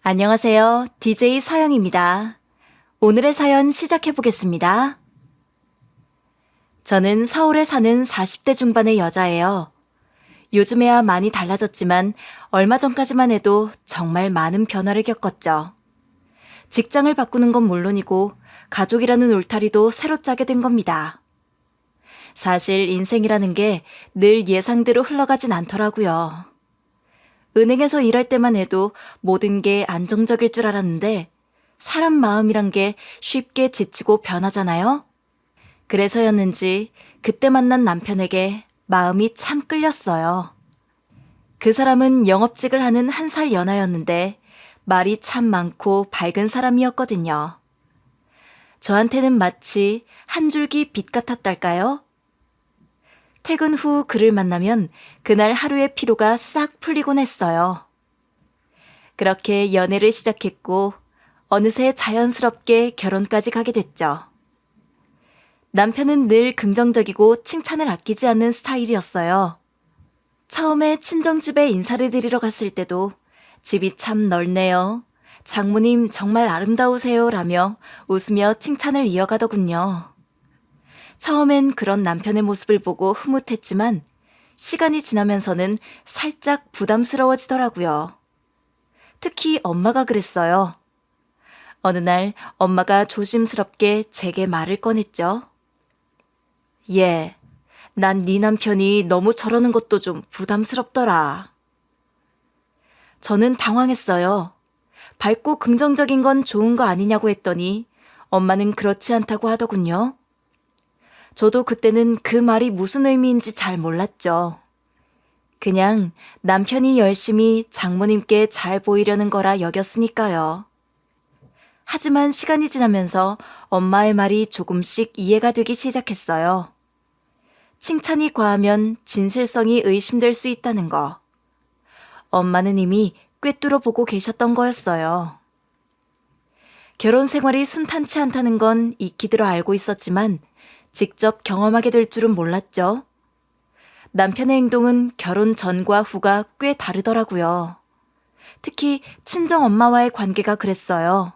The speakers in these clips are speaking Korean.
안녕하세요. DJ 서영입니다. 오늘의 사연 시작해 보겠습니다. 저는 서울에 사는 40대 중반의 여자예요. 요즘에야 많이 달라졌지만 얼마 전까지만 해도 정말 많은 변화를 겪었죠. 직장을 바꾸는 건 물론이고 가족이라는 울타리도 새로 짜게 된 겁니다. 사실 인생이라는 게 늘 예상대로 흘러가진 않더라고요. 은행에서 일할 때만 해도 모든 게 안정적일 줄 알았는데 사람 마음이란 게 쉽게 지치고 변하잖아요? 그래서였는지 그때 만난 남편에게 마음이 참 끌렸어요. 그 사람은 영업직을 하는 1살 연하였는데 말이 참 많고 밝은 사람이었거든요. 저한테는 마치 한 줄기 빛 같았달까요? 퇴근 후 그를 만나면 그날 하루의 피로가 싹 풀리곤 했어요. 그렇게 연애를 시작했고 어느새 자연스럽게 결혼까지 가게 됐죠. 남편은 늘 긍정적이고 칭찬을 아끼지 않는 스타일이었어요. 처음에 친정집에 인사를 드리러 갔을 때도 집이 참 넓네요. 장모님 정말 아름다우세요 라며 웃으며 칭찬을 이어가더군요. 처음엔 그런 남편의 모습을 보고 흐뭇했지만 시간이 지나면서는 살짝 부담스러워지더라고요. 특히 엄마가 그랬어요. 어느 날 엄마가 조심스럽게 제게 말을 꺼냈죠. 얘, 난 네 남편이 너무 저러는 것도 좀 부담스럽더라. 저는 당황했어요. 밝고 긍정적인 건 좋은 거 아니냐고 했더니 엄마는 그렇지 않다고 하더군요. 저도 그때는 그 말이 무슨 의미인지 잘 몰랐죠. 그냥 남편이 열심히 장모님께 잘 보이려는 거라 여겼으니까요. 하지만 시간이 지나면서 엄마의 말이 조금씩 이해가 되기 시작했어요. 칭찬이 과하면 진실성이 의심될 수 있다는 거. 엄마는 이미 꿰뚫어 보고 계셨던 거였어요. 결혼 생활이 순탄치 않다는 건 익히 들어 알고 있었지만 직접 경험하게 될 줄은 몰랐죠. 남편의 행동은 결혼 전과 후가 꽤 다르더라고요. 특히 친정엄마와의 관계가 그랬어요.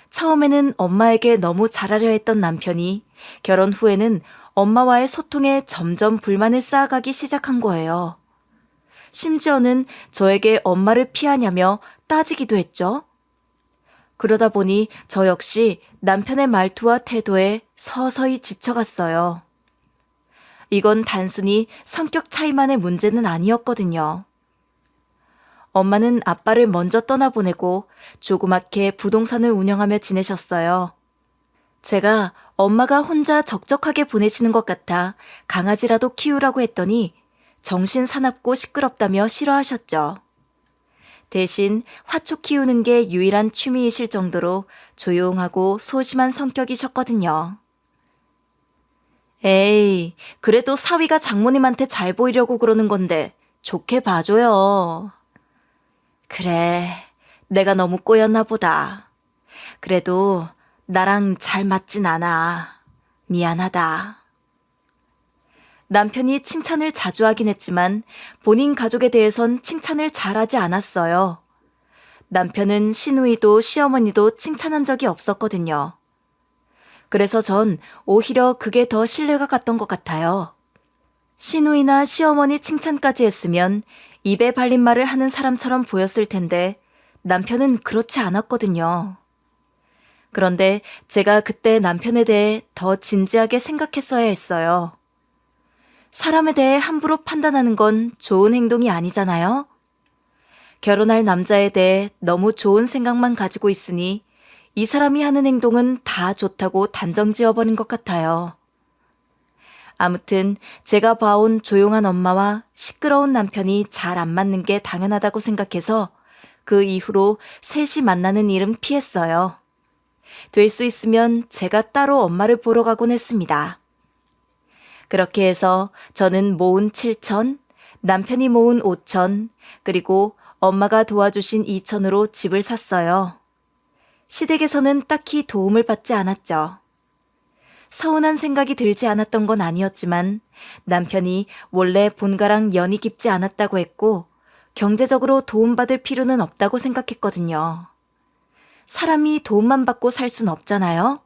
처음에는 엄마에게 너무 잘하려 했던 남편이 결혼 후에는 엄마와의 소통에 점점 불만을 쌓아가기 시작한 거예요. 심지어는 저에게 엄마를 피하냐며 따지기도 했죠. 그러다 보니 저 역시 남편의 말투와 태도에 서서히 지쳐갔어요. 이건 단순히 성격 차이만의 문제는 아니었거든요. 엄마는 아빠를 먼저 떠나보내고 조그맣게 부동산을 운영하며 지내셨어요. 제가 엄마가 혼자 적적하게 보내시는 것 같아 강아지라도 키우라고 했더니 정신 사납고 시끄럽다며 싫어하셨죠. 대신 화초 키우는 게 유일한 취미이실 정도로 조용하고 소심한 성격이셨거든요. 에이, 그래도 사위가 장모님한테 잘 보이려고 그러는 건데 좋게 봐줘요. 그래, 내가 너무 꼬였나 보다. 그래도 나랑 잘 맞진 않아. 미안하다. 남편이 칭찬을 자주 하긴 했지만 본인 가족에 대해선 칭찬을 잘하지 않았어요. 남편은 시누이도 시어머니도 칭찬한 적이 없었거든요. 그래서 전 오히려 그게 더 신뢰가 갔던 것 같아요. 시누이나 시어머니 칭찬까지 했으면 입에 발린 말을 하는 사람처럼 보였을 텐데 남편은 그렇지 않았거든요. 그런데 제가 그때 남편에 대해 더 진지하게 생각했어야 했어요. 사람에 대해 함부로 판단하는 건 좋은 행동이 아니잖아요? 결혼할 남자에 대해 너무 좋은 생각만 가지고 있으니 이 사람이 하는 행동은 다 좋다고 단정 지어버린 것 같아요. 아무튼 제가 봐온 조용한 엄마와 시끄러운 남편이 잘 안 맞는 게 당연하다고 생각해서 그 이후로 셋이 만나는 일은 피했어요. 될 수 있으면 제가 따로 엄마를 보러 가곤 했습니다. 그렇게 해서 저는 모은 7천, 남편이 모은 5천, 그리고 엄마가 도와주신 2천으로 집을 샀어요. 시댁에서는 딱히 도움을 받지 않았죠. 서운한 생각이 들지 않았던 건 아니었지만 남편이 원래 본가랑 연이 깊지 않았다고 했고 경제적으로 도움받을 필요는 없다고 생각했거든요. 사람이 도움만 받고 살 순 없잖아요.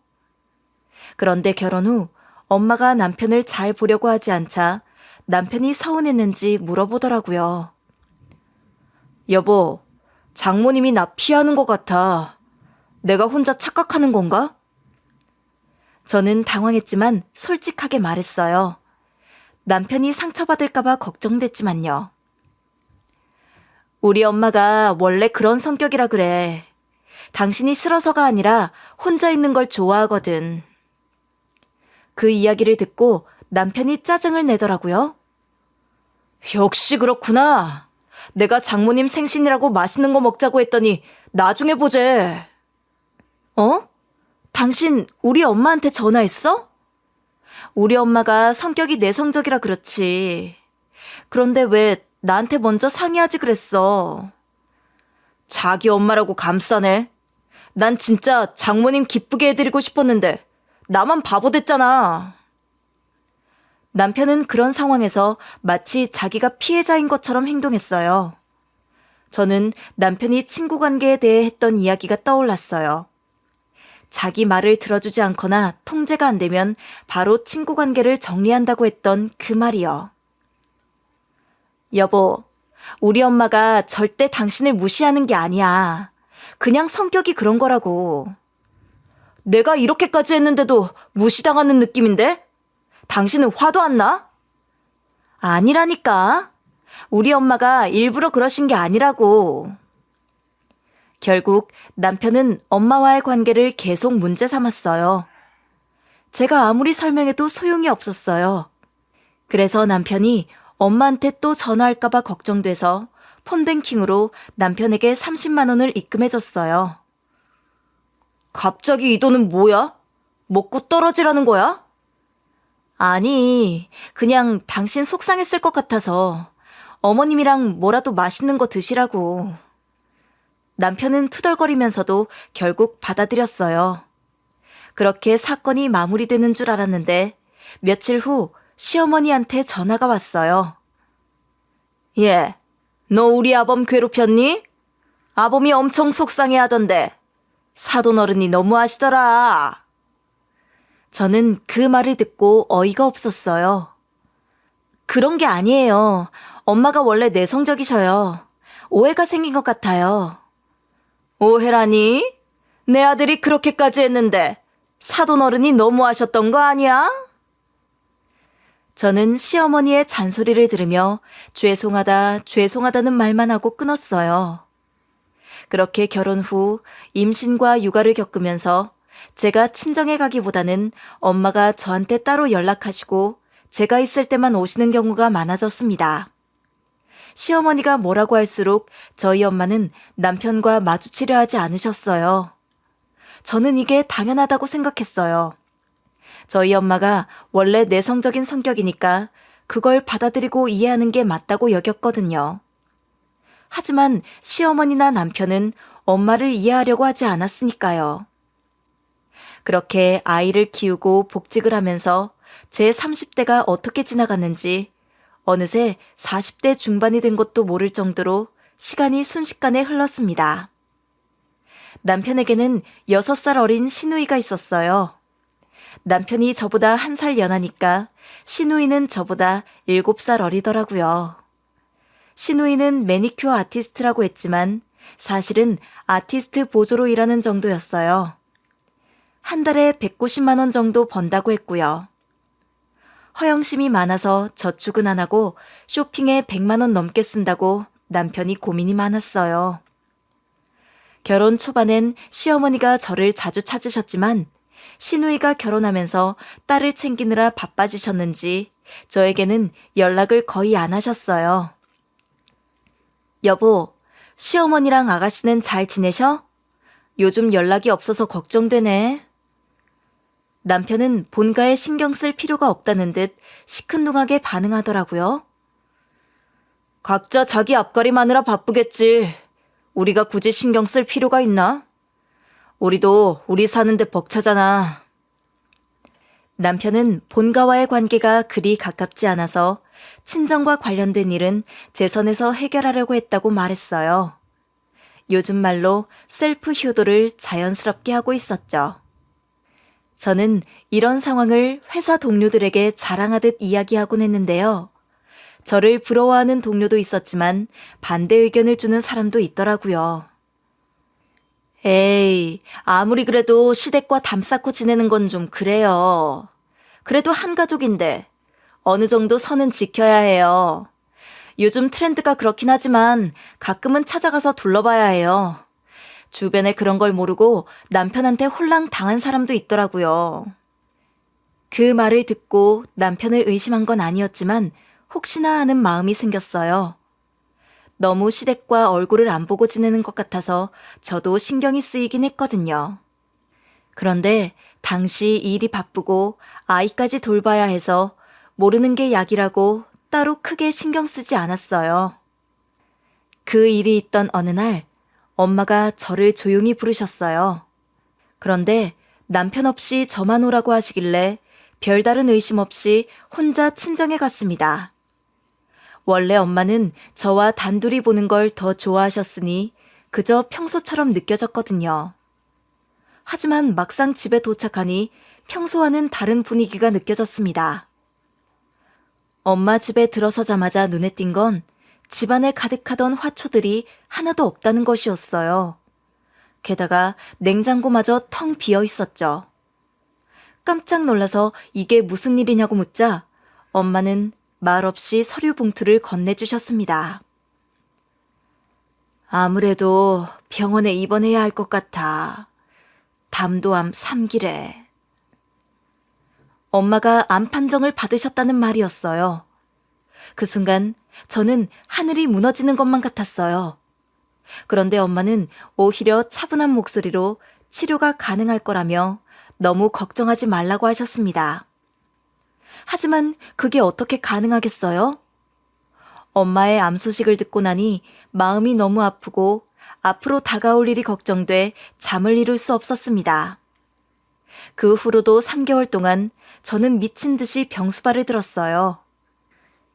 그런데 결혼 후 엄마가 남편을 잘 보려고 하지 않자 남편이 서운했는지 물어보더라고요. 여보, 장모님이 나 피하는 것 같아. 내가 혼자 착각하는 건가? 저는 당황했지만 솔직하게 말했어요. 남편이 상처받을까봐 걱정됐지만요. 우리 엄마가 원래 그런 성격이라 그래. 당신이 싫어서가 아니라 혼자 있는 걸 좋아하거든. 그 이야기를 듣고 남편이 짜증을 내더라고요. 역시 그렇구나. 내가 장모님 생신이라고 맛있는 거 먹자고 했더니 나중에 보재. 어? 당신 우리 엄마한테 전화했어? 우리 엄마가 성격이 내성적이라 그렇지. 그런데 왜 나한테 먼저 상의하지 그랬어? 자기 엄마라고 감싸네. 난 진짜 장모님 기쁘게 해드리고 싶었는데 나만 바보 됐잖아. 남편은 그런 상황에서 마치 자기가 피해자인 것처럼 행동했어요. 저는 남편이 친구 관계에 대해 했던 이야기가 떠올랐어요. 자기 말을 들어주지 않거나 통제가 안 되면 바로 친구 관계를 정리한다고 했던 그 말이요. 여보, 우리 엄마가 절대 당신을 무시하는 게 아니야. 그냥 성격이 그런 거라고. 내가 이렇게까지 했는데도 무시당하는 느낌인데? 당신은 화도 안 나? 아니라니까. 우리 엄마가 일부러 그러신 게 아니라고. 결국 남편은 엄마와의 관계를 계속 문제 삼았어요. 제가 아무리 설명해도 소용이 없었어요. 그래서 남편이 엄마한테 또 전화할까봐 걱정돼서 폰뱅킹으로 남편에게 30만 원을 입금해줬어요. 갑자기 이 돈은 뭐야? 먹고 떨어지라는 거야? 아니, 그냥 당신 속상했을 것 같아서 어머님이랑 뭐라도 맛있는 거 드시라고. 남편은 투덜거리면서도 결국 받아들였어요. 그렇게 사건이 마무리되는 줄 알았는데 며칠 후 시어머니한테 전화가 왔어요. 예, 너 우리 아범 괴롭혔니? 아범이 엄청 속상해하던데 사돈 어른이 너무하시더라. 저는 그 말을 듣고 어이가 없었어요. 그런 게 아니에요. 엄마가 원래 내성적이셔요. 오해가 생긴 것 같아요. 오해라니? 내 아들이 그렇게까지 했는데 사돈 어른이 너무하셨던 거 아니야? 저는 시어머니의 잔소리를 들으며 죄송하다는 말만 하고 끊었어요. 그렇게 결혼 후 임신과 육아를 겪으면서 제가 친정에 가기보다는 엄마가 저한테 따로 연락하시고 제가 있을 때만 오시는 경우가 많아졌습니다. 시어머니가 뭐라고 할수록 저희 엄마는 남편과 마주치려 하지 않으셨어요. 저는 이게 당연하다고 생각했어요. 저희 엄마가 원래 내성적인 성격이니까 그걸 받아들이고 이해하는 게 맞다고 여겼거든요. 하지만 시어머니나 남편은 엄마를 이해하려고 하지 않았으니까요. 그렇게 아이를 키우고 복직을 하면서 제 30대가 어떻게 지나갔는지 어느새 40대 중반이 된 것도 모를 정도로 시간이 순식간에 흘렀습니다. 남편에게는 6살 어린 시누이가 있었어요. 남편이 저보다 1살 연하니까 시누이는 저보다 7살 어리더라고요. 시누이는 매니큐어 아티스트라고 했지만 사실은 아티스트 보조로 일하는 정도였어요. 한 달에 190만 원 정도 번다고 했고요. 허영심이 많아서 저축은 안 하고 쇼핑에 100만 원 넘게 쓴다고 남편이 고민이 많았어요. 결혼 초반엔 시어머니가 저를 자주 찾으셨지만 시누이가 결혼하면서 딸을 챙기느라 바빠지셨는지 저에게는 연락을 거의 안 하셨어요. 여보, 시어머니랑 아가씨는 잘 지내셔? 요즘 연락이 없어서 걱정되네. 남편은 본가에 신경 쓸 필요가 없다는 듯 시큰둥하게 반응하더라고요. 각자 자기 앞가림 하느라 바쁘겠지. 우리가 굳이 신경 쓸 필요가 있나? 우리도 우리 사는데 벅차잖아. 남편은 본가와의 관계가 그리 가깝지 않아서 친정과 관련된 일은 제 선에서 해결하려고 했다고 말했어요. 요즘 말로 셀프 효도를 자연스럽게 하고 있었죠. 저는 이런 상황을 회사 동료들에게 자랑하듯 이야기하곤 했는데요. 저를 부러워하는 동료도 있었지만 반대 의견을 주는 사람도 있더라고요. 에이, 아무리 그래도 시댁과 담 쌓고 지내는 건 좀 그래요. 그래도 한 가족인데 어느 정도 선은 지켜야 해요. 요즘 트렌드가 그렇긴 하지만 가끔은 찾아가서 둘러봐야 해요. 주변에 그런 걸 모르고 남편한테 홀랑 당한 사람도 있더라고요. 그 말을 듣고 남편을 의심한 건 아니었지만 혹시나 하는 마음이 생겼어요. 너무 시댁과 얼굴을 안 보고 지내는 것 같아서 저도 신경이 쓰이긴 했거든요. 그런데 당시 일이 바쁘고 아이까지 돌봐야 해서 모르는 게 약이라고 따로 크게 신경 쓰지 않았어요. 그 일이 있던 어느 날 엄마가 저를 조용히 부르셨어요. 그런데 남편 없이 저만 오라고 하시길래 별다른 의심 없이 혼자 친정에 갔습니다. 원래 엄마는 저와 단둘이 보는 걸 더 좋아하셨으니 그저 평소처럼 느껴졌거든요. 하지만 막상 집에 도착하니 평소와는 다른 분위기가 느껴졌습니다. 엄마 집에 들어서자마자 눈에 띈 건 집안에 가득하던 화초들이 하나도 없다는 것이었어요. 게다가 냉장고마저 텅 비어 있었죠. 깜짝 놀라서 이게 무슨 일이냐고 묻자 엄마는 말없이 서류 봉투를 건네주셨습니다. 아무래도 병원에 입원해야 할 것 같아. 담도암 3기래. 엄마가 암 판정을 받으셨다는 말이었어요. 그 순간 저는 하늘이 무너지는 것만 같았어요. 그런데 엄마는 오히려 차분한 목소리로 치료가 가능할 거라며 너무 걱정하지 말라고 하셨습니다. 하지만 그게 어떻게 가능하겠어요? 엄마의 암 소식을 듣고 나니 마음이 너무 아프고 앞으로 다가올 일이 걱정돼 잠을 이룰 수 없었습니다. 그 후로도 3개월 동안 저는 미친 듯이 병수발을 들었어요.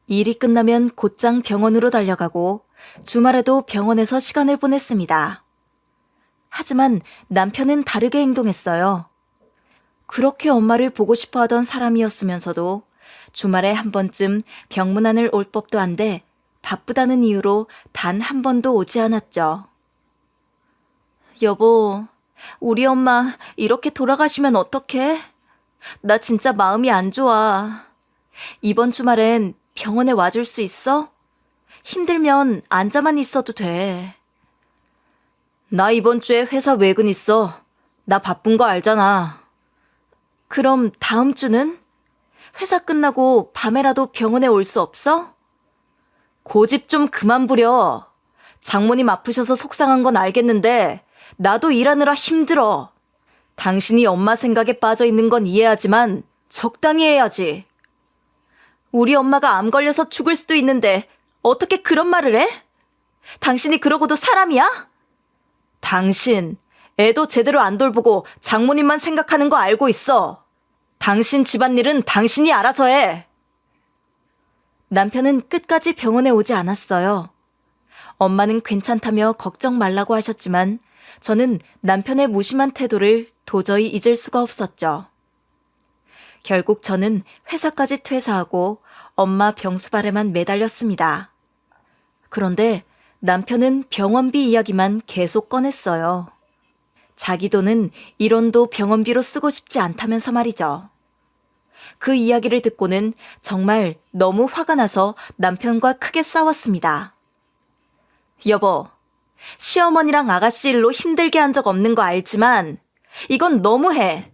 일이 끝나면 곧장 병원으로 달려가고 주말에도 병원에서 시간을 보냈습니다. 하지만 남편은 다르게 행동했어요. 그렇게 엄마를 보고 싶어 하던 사람이었으면서도 주말에 한 번쯤 병문안을 올 법도 한데 바쁘다는 이유로 단 한 번도 오지 않았죠. 여보, 우리 엄마 이렇게 돌아가시면 어떡해? 나 진짜 마음이 안 좋아. 이번 주말엔 병원에 와줄 수 있어? 힘들면 앉아만 있어도 돼. 나 이번 주에 회사 외근 있어. 나 바쁜 거 알잖아. 그럼 다음 주는? 회사 끝나고 밤에라도 병원에 올 수 없어? 고집 좀 그만 부려. 장모님 아프셔서 속상한 건 알겠는데 나도 일하느라 힘들어. 당신이 엄마 생각에 빠져 있는 건 이해하지만 적당히 해야지. 우리 엄마가 암 걸려서 죽을 수도 있는데 어떻게 그런 말을 해? 당신이 그러고도 사람이야? 당신, 애도 제대로 안 돌보고 장모님만 생각하는 거 알고 있어. 당신 집안일은 당신이 알아서 해. 남편은 끝까지 병원에 오지 않았어요. 엄마는 괜찮다며 걱정 말라고 하셨지만 저는 남편의 무심한 태도를 도저히 잊을 수가 없었죠. 결국 저는 회사까지 퇴사하고 엄마 병수발에만 매달렸습니다. 그런데 남편은 병원비 이야기만 계속 꺼냈어요. 자기 돈은 1원도 병원비로 쓰고 싶지 않다면서 말이죠. 그 이야기를 듣고는 정말 너무 화가 나서 남편과 크게 싸웠습니다. 여보, 시어머니랑 아가씨 일로 힘들게 한 적 없는 거 알지만 이건 너무해.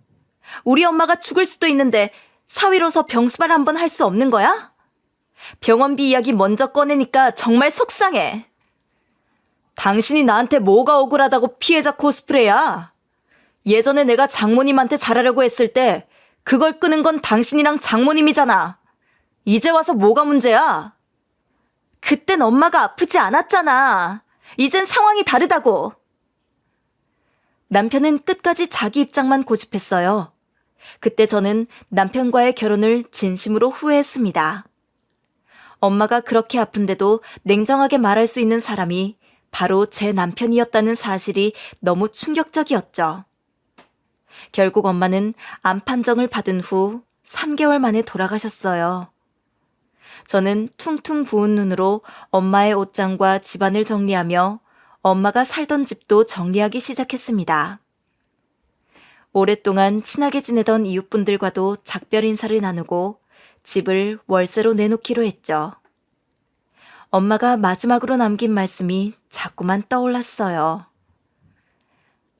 우리 엄마가 죽을 수도 있는데 사위로서 병수발 한번 할 수 없는 거야? 병원비 이야기 먼저 꺼내니까 정말 속상해. 당신이 나한테 뭐가 억울하다고 피해자 코스프레야? 예전에 내가 장모님한테 잘하려고 했을 때 그걸 끄는 건 당신이랑 장모님이잖아. 이제 와서 뭐가 문제야? 그땐 엄마가 아프지 않았잖아. 이젠 상황이 다르다고. 남편은 끝까지 자기 입장만 고집했어요. 그때 저는 남편과의 결혼을 진심으로 후회했습니다. 엄마가 그렇게 아픈데도 냉정하게 말할 수 있는 사람이 바로 제 남편이었다는 사실이 너무 충격적이었죠. 결국 엄마는 암 판정을 받은 후 3개월 만에 돌아가셨어요. 저는 퉁퉁 부은 눈으로 엄마의 옷장과 집안을 정리하며 엄마가 살던 집도 정리하기 시작했습니다. 오랫동안 친하게 지내던 이웃분들과도 작별 인사를 나누고 집을 월세로 내놓기로 했죠. 엄마가 마지막으로 남긴 말씀이 자꾸만 떠올랐어요.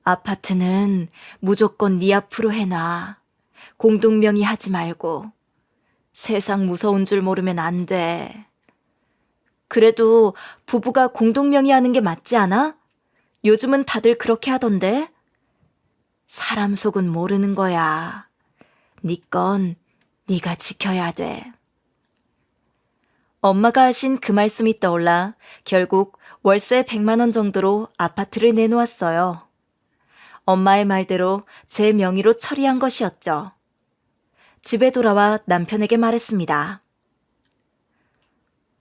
아파트는 무조건 네 앞으로 해놔. 공동명의 하지 말고. 세상 무서운 줄 모르면 안 돼. 그래도 부부가 공동명의 하는 게 맞지 않아? 요즘은 다들 그렇게 하던데. 사람 속은 모르는 거야. 네 건 네가 지켜야 돼. 엄마가 하신 그 말씀이 떠올라 결국 월세 100만 원 정도로 아파트를 내놓았어요. 엄마의 말대로 제 명의로 처리한 것이었죠. 집에 돌아와 남편에게 말했습니다.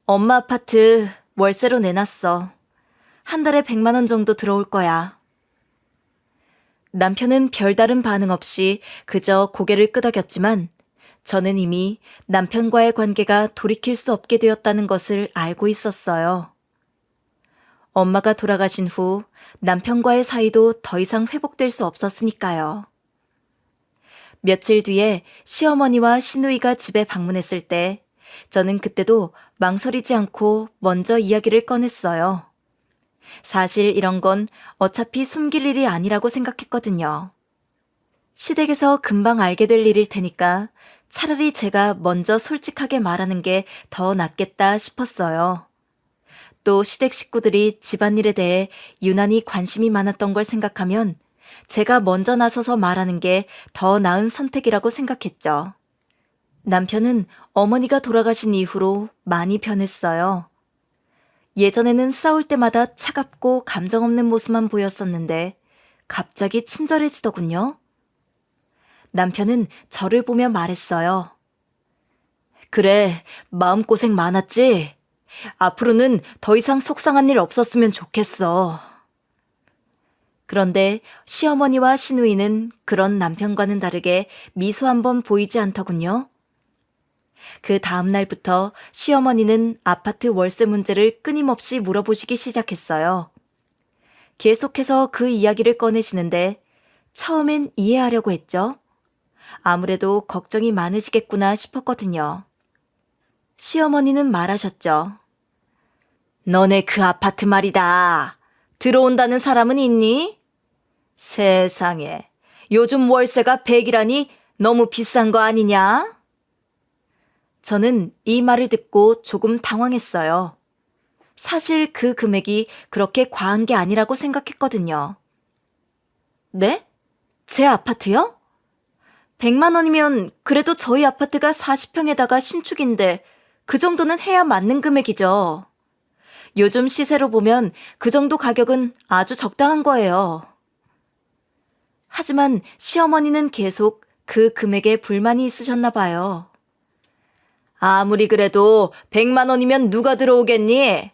엄마 아파트 월세로 내놨어. 한 달에 100만 원 정도 들어올 거야. 남편은 별다른 반응 없이 그저 고개를 끄덕였지만 저는 이미 남편과의 관계가 돌이킬 수 없게 되었다는 것을 알고 있었어요. 엄마가 돌아가신 후 남편과의 사이도 더 이상 회복될 수 없었으니까요. 며칠 뒤에 시어머니와 시누이가 집에 방문했을 때 저는 그때도 망설이지 않고 먼저 이야기를 꺼냈어요. 사실 이런 건 어차피 숨길 일이 아니라고 생각했거든요. 시댁에서 금방 알게 될 일일 테니까 차라리 제가 먼저 솔직하게 말하는 게 더 낫겠다 싶었어요. 또 시댁 식구들이 집안일에 대해 유난히 관심이 많았던 걸 생각하면 제가 먼저 나서서 말하는 게 더 나은 선택이라고 생각했죠. 남편은 어머니가 돌아가신 이후로 많이 변했어요. 예전에는 싸울 때마다 차갑고 감정 없는 모습만 보였었는데 갑자기 친절해지더군요. 남편은 저를 보며 말했어요. 그래, 마음고생 많았지? 앞으로는 더 이상 속상한 일 없었으면 좋겠어. 그런데 시어머니와 시누이는 그런 남편과는 다르게 미소 한 번 보이지 않더군요. 그 다음 날부터 시어머니는 아파트 월세 문제를 끊임없이 물어보시기 시작했어요. 계속해서 그 이야기를 꺼내시는데 처음엔 이해하려고 했죠. 아무래도 걱정이 많으시겠구나 싶었거든요. 시어머니는 말하셨죠. 너네 그 아파트 말이다. 들어온다는 사람은 있니? 세상에, 요즘 월세가 100이라니 너무 비싼 거 아니냐? 저는 이 말을 듣고 조금 당황했어요. 사실 그 금액이 그렇게 과한 게 아니라고 생각했거든요. 네? 제 아파트요? 100만 원이면 그래도 저희 아파트가 40평에다가 신축인데 그 정도는 해야 맞는 금액이죠. 요즘 시세로 보면 그 정도 가격은 아주 적당한 거예요. 하지만 시어머니는 계속 그 금액에 불만이 있으셨나 봐요. 아무리 그래도 100만 원이면 누가 들어오겠니?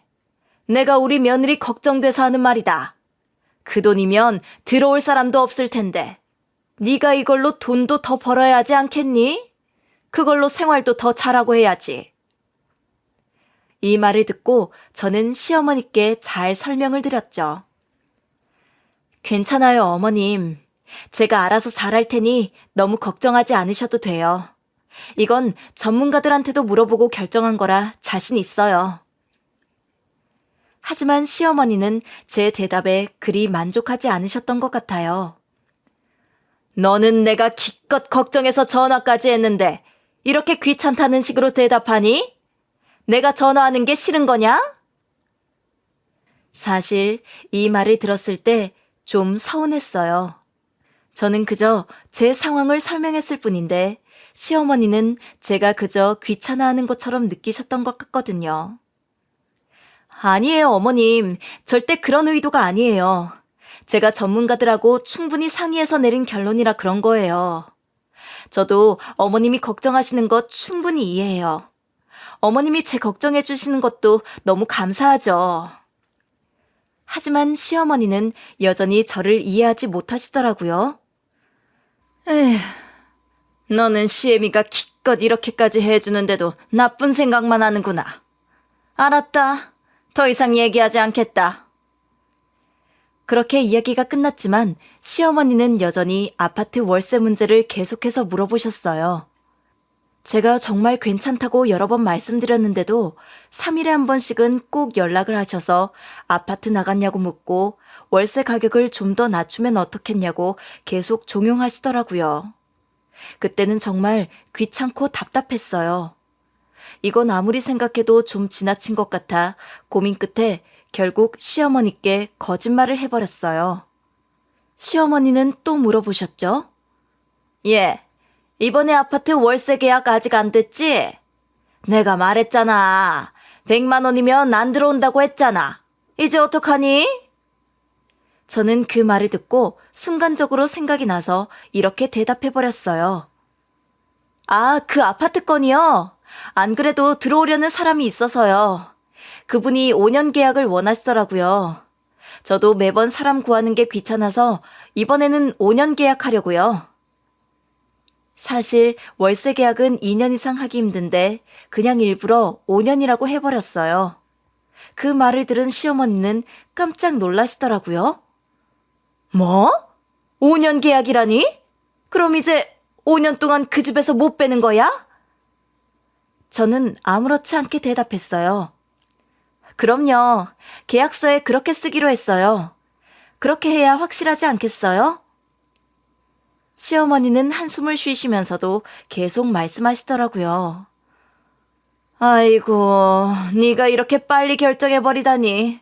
내가 우리 며느리 걱정돼서 하는 말이다. 그 돈이면 들어올 사람도 없을 텐데 네가 이걸로 돈도 더 벌어야 하지 않겠니? 그걸로 생활도 더 잘하고 해야지. 이 말을 듣고 저는 시어머니께 잘 설명을 드렸죠. 괜찮아요, 어머님. 제가 알아서 잘할 테니 너무 걱정하지 않으셔도 돼요. 이건 전문가들한테도 물어보고 결정한 거라 자신 있어요. 하지만 시어머니는 제 대답에 그리 만족하지 않으셨던 것 같아요. 너는 내가 기껏 걱정해서 전화까지 했는데 이렇게 귀찮다는 식으로 대답하니? 내가 전화하는 게 싫은 거냐? 사실 이 말을 들었을 때 좀 서운했어요. 저는 그저 제 상황을 설명했을 뿐인데 시어머니는 제가 그저 귀찮아하는 것처럼 느끼셨던 것 같거든요. 아니에요, 어머님. 절대 그런 의도가 아니에요. 제가 전문가들하고 충분히 상의해서 내린 결론이라 그런 거예요. 저도 어머님이 걱정하시는 것 충분히 이해해요. 어머님이 제 걱정해 주시는 것도 너무 감사하죠. 하지만 시어머니는 여전히 저를 이해하지 못하시더라고요. 에휴, 너는 시애미가 기껏 이렇게까지 해주는데도 나쁜 생각만 하는구나. 알았다. 더 이상 얘기하지 않겠다. 그렇게 이야기가 끝났지만 시어머니는 여전히 아파트 월세 문제를 계속해서 물어보셨어요. 제가 정말 괜찮다고 여러 번 말씀드렸는데도 3일에 한 번씩은 꼭 연락을 하셔서 아파트 나갔냐고 묻고 월세 가격을 좀 더 낮추면 어떻겠냐고 계속 종용하시더라고요. 그때는 정말 귀찮고 답답했어요. 이건 아무리 생각해도 좀 지나친 것 같아 고민 끝에 결국 시어머니께 거짓말을 해버렸어요. 시어머니는 또 물어보셨죠? 예, 이번에 아파트 월세 계약 아직 안 됐지? 내가 말했잖아. 100만 원이면 안 들어온다고 했잖아. 이제 어떡하니? 저는 그 말을 듣고 순간적으로 생각이 나서 이렇게 대답해버렸어요. 아, 그 아파트 건이요? 안 그래도 들어오려는 사람이 있어서요. 그분이 5년 계약을 원하시더라고요. 저도 매번 사람 구하는 게 귀찮아서 이번에는 5년 계약하려고요. 사실 월세 계약은 2년 이상 하기 힘든데 그냥 일부러 5년이라고 해버렸어요. 그 말을 들은 시어머니는 깜짝 놀라시더라고요. 뭐? 5년 계약이라니? 그럼 이제 5년 동안 그 집에서 못 빼는 거야? 저는 아무렇지 않게 대답했어요. 그럼요. 계약서에 그렇게 쓰기로 했어요. 그렇게 해야 확실하지 않겠어요? 시어머니는 한숨을 쉬시면서도 계속 말씀하시더라고요. 아이고, 네가 이렇게 빨리 결정해버리다니.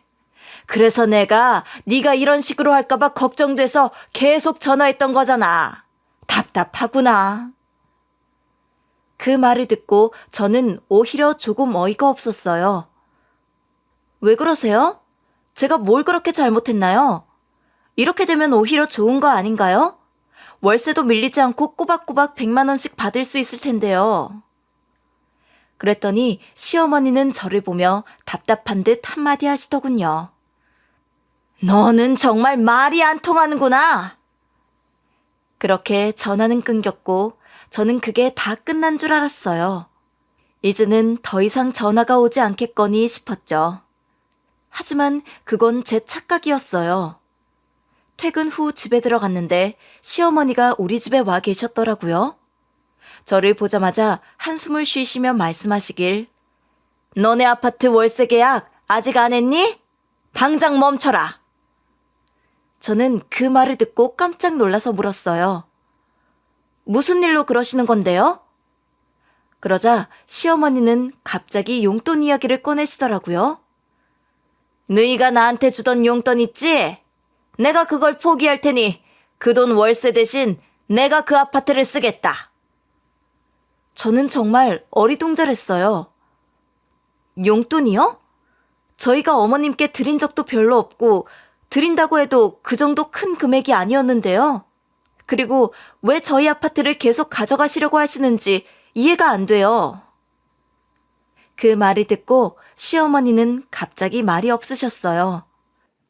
그래서 내가 네가 이런 식으로 할까봐 걱정돼서 계속 전화했던 거잖아. 답답하구나. 그 말을 듣고 저는 오히려 조금 어이가 없었어요. 왜 그러세요? 제가 뭘 그렇게 잘못했나요? 이렇게 되면 오히려 좋은 거 아닌가요? 월세도 밀리지 않고 꼬박꼬박 100만 원씩 받을 수 있을 텐데요. 그랬더니 시어머니는 저를 보며 답답한 듯 한마디 하시더군요. 너는 정말 말이 안 통하는구나. 그렇게 전화는 끊겼고 저는 그게 다 끝난 줄 알았어요. 이제는 더 이상 전화가 오지 않겠거니 싶었죠. 하지만 그건 제 착각이었어요. 퇴근 후 집에 들어갔는데 시어머니가 우리 집에 와 계셨더라고요. 저를 보자마자 한숨을 쉬시며 말씀하시길, 너네 아파트 월세 계약 아직 안 했니? 당장 멈춰라. 저는 그 말을 듣고 깜짝 놀라서 물었어요. 무슨 일로 그러시는 건데요? 그러자 시어머니는 갑자기 용돈 이야기를 꺼내시더라고요. 너희가 나한테 주던 용돈 있지? 내가 그걸 포기할 테니 그 돈 월세 대신 내가 그 아파트를 쓰겠다. 저는 정말 어리둥절했어요. 용돈이요? 저희가 어머님께 드린 적도 별로 없고 드린다고 해도 그 정도 큰 금액이 아니었는데요. 그리고 왜 저희 아파트를 계속 가져가시려고 하시는지 이해가 안 돼요. 그 말을 듣고 시어머니는 갑자기 말이 없으셨어요.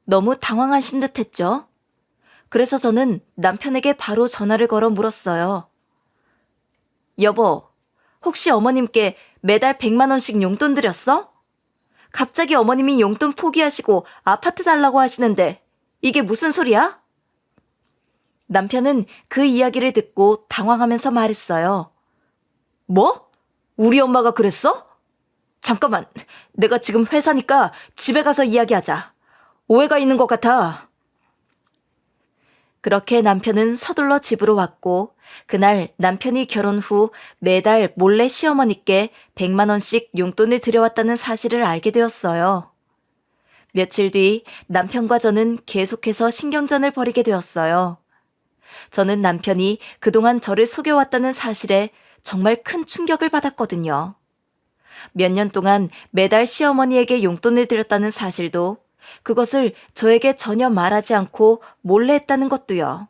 너무 당황하신 듯 했죠. 그래서 저는 남편에게 바로 전화를 걸어 물었어요. 여보, 혹시 어머님께 매달 100만 원씩 용돈 드렸어? 갑자기 어머님이 용돈 포기하시고 아파트 달라고 하시는데 이게 무슨 소리야? 남편은 그 이야기를 듣고 당황하면서 말했어요. 뭐? 우리 엄마가 그랬어? 잠깐만, 내가 지금 회사니까 집에 가서 이야기하자. 오해가 있는 것 같아. 그렇게 남편은 서둘러 집으로 왔고 그날 남편이 결혼 후 매달 몰래 시어머니께 100만 원씩 용돈을 들여왔다는 사실을 알게 되었어요. 며칠 뒤 남편과 저는 계속해서 신경전을 벌이게 되었어요. 저는 남편이 그동안 저를 속여왔다는 사실에 정말 큰 충격을 받았거든요. 몇 년 동안 매달 시어머니에게 용돈을 드렸다는 사실도, 그것을 저에게 전혀 말하지 않고 몰래 했다는 것도요.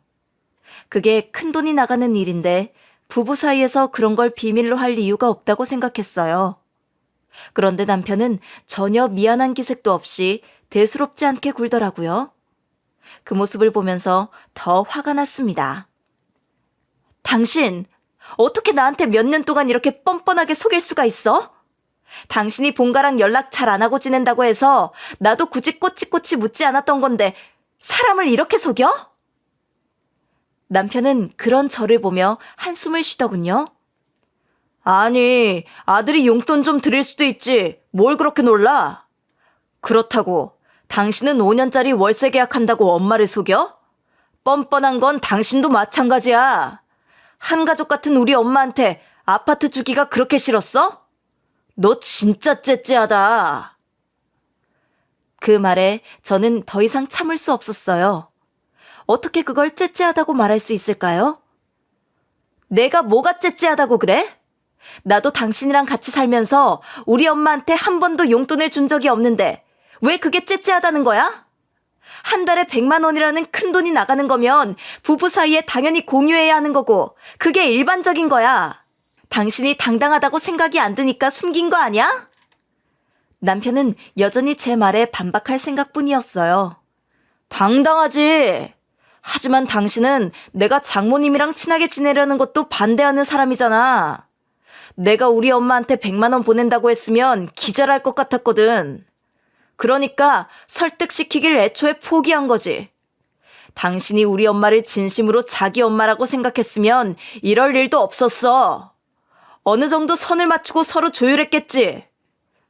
그게 큰돈이 나가는 일인데 부부 사이에서 그런 걸 비밀로 할 이유가 없다고 생각했어요. 그런데 남편은 전혀 미안한 기색도 없이 대수롭지 않게 굴더라고요. 그 모습을 보면서 더 화가 났습니다. 당신, 어떻게 나한테 몇 년 동안 이렇게 뻔뻔하게 속일 수가 있어? 당신이 본가랑 연락 잘 안 하고 지낸다고 해서 나도 굳이 꼬치꼬치 묻지 않았던 건데 사람을 이렇게 속여? 남편은 그런 저를 보며 한숨을 쉬더군요. 아니, 아들이 용돈 좀 드릴 수도 있지. 뭘 그렇게 놀라? 그렇다고 당신은 5년짜리 월세 계약한다고 엄마를 속여? 뻔뻔한 건 당신도 마찬가지야. 한 가족 같은 우리 엄마한테 아파트 주기가 그렇게 싫었어? 너 진짜 째째하다. 그 말에 저는 더 이상 참을 수 없었어요. 어떻게 그걸 째째하다고 말할 수 있을까요? 내가 뭐가 째째하다고 그래? 나도 당신이랑 같이 살면서 우리 엄마한테 한 번도 용돈을 준 적이 없는데 왜 그게 째째하다는 거야? 한 달에 100만 원이라는 큰 돈이 나가는 거면 부부 사이에 당연히 공유해야 하는 거고 그게 일반적인 거야. 당신이 당당하다고 생각이 안 드니까 숨긴 거 아니야? 남편은 여전히 제 말에 반박할 생각뿐이었어요. 당당하지. 하지만 당신은 내가 장모님이랑 친하게 지내려는 것도 반대하는 사람이잖아. 내가 우리 엄마한테 100만 원 보낸다고 했으면 기절할 것 같았거든. 그러니까 설득시키길 애초에 포기한 거지. 당신이 우리 엄마를 진심으로 자기 엄마라고 생각했으면 이럴 일도 없었어. 어느 정도 선을 맞추고 서로 조율했겠지.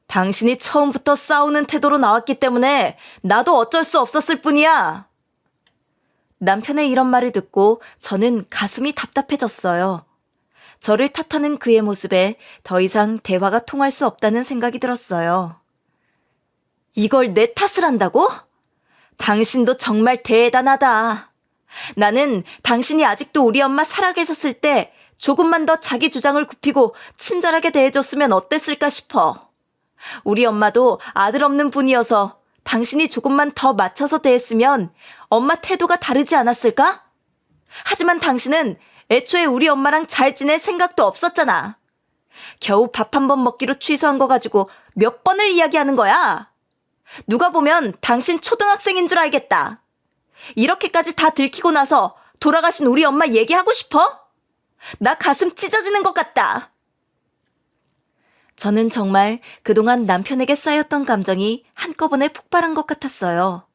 당신이 처음부터 싸우는 태도로 나왔기 때문에 나도 어쩔 수 없었을 뿐이야. 남편의 이런 말을 듣고 저는 가슴이 답답해졌어요. 저를 탓하는 그의 모습에 더 이상 대화가 통할 수 없다는 생각이 들었어요. 이걸 내 탓을 한다고? 당신도 정말 대단하다. 나는 당신이 아직도 우리 엄마 살아계셨을 때 조금만 더 자기 주장을 굽히고 친절하게 대해줬으면 어땠을까 싶어. 우리 엄마도 아들 없는 분이어서 당신이 조금만 더 맞춰서 대했으면 엄마 태도가 다르지 않았을까? 하지만 당신은 애초에 우리 엄마랑 잘 지낼 생각도 없었잖아. 겨우 밥 한 번 먹기로 취소한 거 가지고 몇 번을 이야기하는 거야? 누가 보면 당신 초등학생인 줄 알겠다. 이렇게까지 다 들키고 나서 돌아가신 우리 엄마 얘기하고 싶어? 나 가슴 찢어지는 것 같다. 저는 정말 그동안 남편에게 쌓였던 감정이 한꺼번에 폭발한 것 같았어요.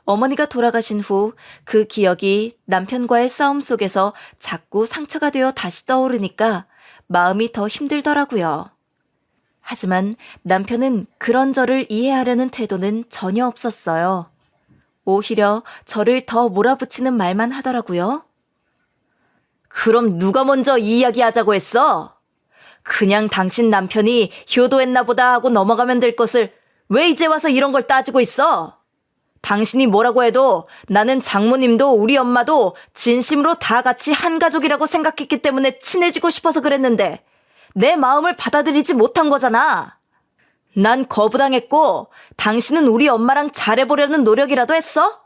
어머니가 돌아가신 후 그 기억이 남편과의 싸움 속에서 자꾸 상처가 되어 다시 떠오르니까 마음이 더 힘들더라고요. 하지만 남편은 그런 저를 이해하려는 태도는 전혀 없었어요. 오히려 저를 더 몰아붙이는 말만 하더라고요. 그럼 누가 먼저 이 이야기 하자고 했어? 그냥 당신 남편이 효도했나 보다 하고 넘어가면 될 것을 왜 이제 와서 이런 걸 따지고 있어? 당신이 뭐라고 해도 나는 장모님도 우리 엄마도 진심으로 다 같이 한 가족이라고 생각했기 때문에 친해지고 싶어서 그랬는데 내 마음을 받아들이지 못한 거잖아. 난 거부당했고 당신은 우리 엄마랑 잘해보려는 노력이라도 했어?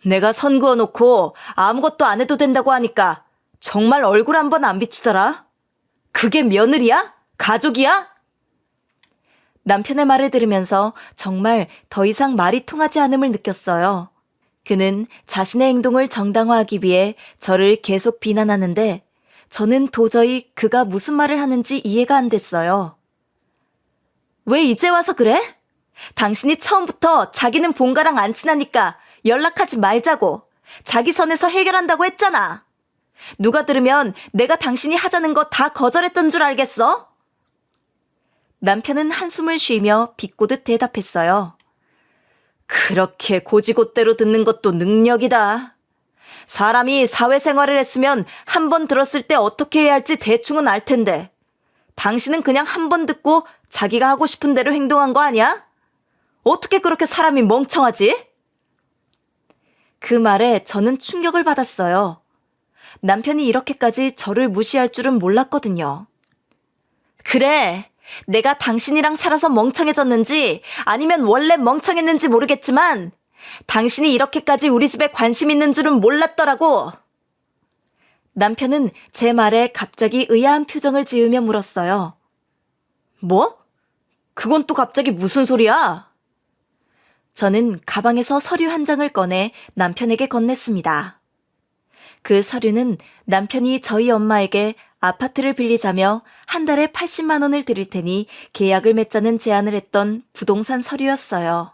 내가 선 그어놓고 아무것도 안 해도 된다고 하니까 정말 얼굴 한번 안 비추더라. 그게 며느리야? 가족이야? 남편의 말을 들으면서 정말 더 이상 말이 통하지 않음을 느꼈어요. 그는 자신의 행동을 정당화하기 위해 저를 계속 비난하는데 저는 도저히 그가 무슨 말을 하는지 이해가 안 됐어요. 왜 이제 와서 그래? 당신이 처음부터 자기는 본가랑 안 친하니까 연락하지 말자고 자기 선에서 해결한다고 했잖아. 누가 들으면 내가 당신이 하자는 거 다 거절했던 줄 알겠어? 남편은 한숨을 쉬며 비꼬듯 대답했어요. 그렇게 고지곳대로 듣는 것도 능력이다. 사람이 사회생활을 했으면 한 번 들었을 때 어떻게 해야 할지 대충은 알 텐데 당신은 그냥 한 번 듣고 자기가 하고 싶은 대로 행동한 거 아니야? 어떻게 그렇게 사람이 멍청하지? 그 말에 저는 충격을 받았어요. 남편이 이렇게까지 저를 무시할 줄은 몰랐거든요. 그래, 내가 당신이랑 살아서 멍청해졌는지 아니면 원래 멍청했는지 모르겠지만 당신이 이렇게까지 우리 집에 관심 있는 줄은 몰랐더라고. 남편은 제 말에 갑자기 의아한 표정을 지으며 물었어요. 뭐? 그건 또 갑자기 무슨 소리야? 저는 가방에서 서류 한 장을 꺼내 남편에게 건넸습니다. 그 서류는 남편이 저희 엄마에게 아파트를 빌리자며 한 달에 80만 원을 드릴 테니 계약을 맺자는 제안을 했던 부동산 서류였어요.